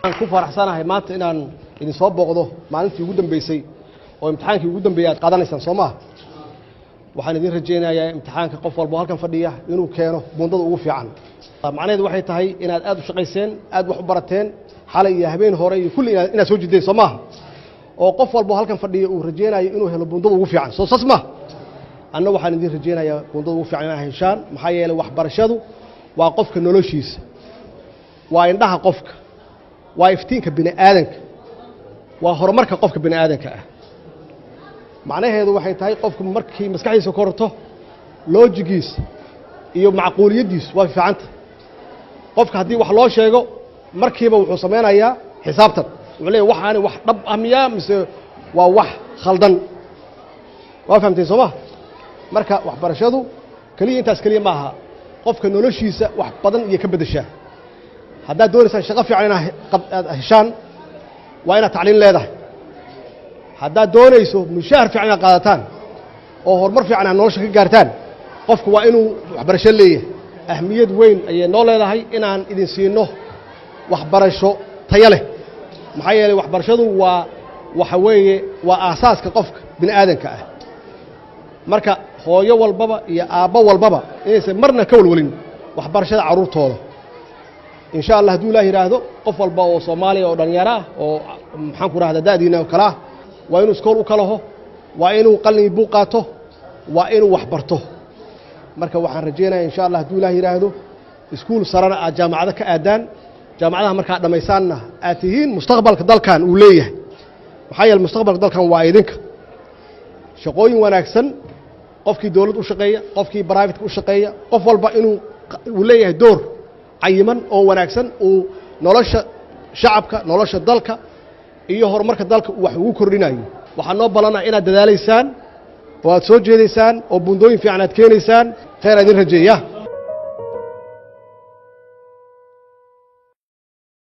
aan ku faraxsanahay maanta inaan idin soo booqdo maalintii ugu dambeysay oo imtixaankii ugu dambeeyay aad qaadanaysaan Soomaa waxaan idin rajaynayaa imtixaanka qof walba halkan fadhiya inuu keeno buundada ugu fiican macnaheedu waxay tahay inaad aad u shaqayseen aad wax u barateen xalay iyo habeen hore iyo kulli inaad soo jideen Soomaa oo qof walba halkan fadhiya uu rajaynayo inuu helo buundada ugu fiican soo sasma anna waxaan idin rajaynayaa buundada ugu fiican inaad heshaan maxaa yeelay waxbarashadu waa qofka noloshiisa waa indhaha qofka waa iftiinka bini aadanka waa horumarka qofka bini aadanka ah macnaheedu waxay tahay qofku markii maskaxdiisa korto loojigiisa iyo macquuliyadiisa waa fiicanta qofka haddii wax loo sheego markiiba wuxuu sameynayaa xisaabtan wuxuu leeyahay waxaani wax dhab ah miyaa mise waa wax khaldan waa fahamteen Soomaa marka waxbarashadu kaliya intaas kaliya maaha qofka noloshiisa wax badan iyo ka bedeshaa haddaad doonaysaan shaqo fiican inaad heshaan waa inaad tacliin leedahay haddaad doonayso mushaar fiican inaad qaadataan oo horumar fiican aad nolosha ka gaartaan qofku waa inuu waxbarasho leeyahay ahmiyad weyn ayay noo leedahay inaan idin siino waxbarasho tayo leh maxaa yeelay waxbarashadu waxa weeye waa aasaaska qofka bini aadanka ah marka hooyo walbaba iyo aabbo walbaba inaysan marna ka walwalin waxbarashada carruurtooda إن شاء الله دوله يراهدو قفل باو صومالي أو دنيارا أو محنكو راهدا دادينا وكلاه وإنه سكول وكلاه وإنه قلني بوقاته وإنه وحبرته مركب وحن رجينا إن شاء الله دوله يراهدو سكول صارنا جامعة كأدان جامعة مركب لما يساننا آتيين مستقبل كدل كان وليه وحيا المستقبل كدل كان وايدك شقوين وناكسن قفكي دولة وشقية قفكي برايفت وشقية قفل بإنه وليه دور عيمن أو وناكسن ونولش شعبك نولش دلك إيه هرمرك دلك وحوك الرناي وحنوب لنا إن الدلاليسان وتسوج لسان وبندوين في عناد كينيسان خير هذه الرجية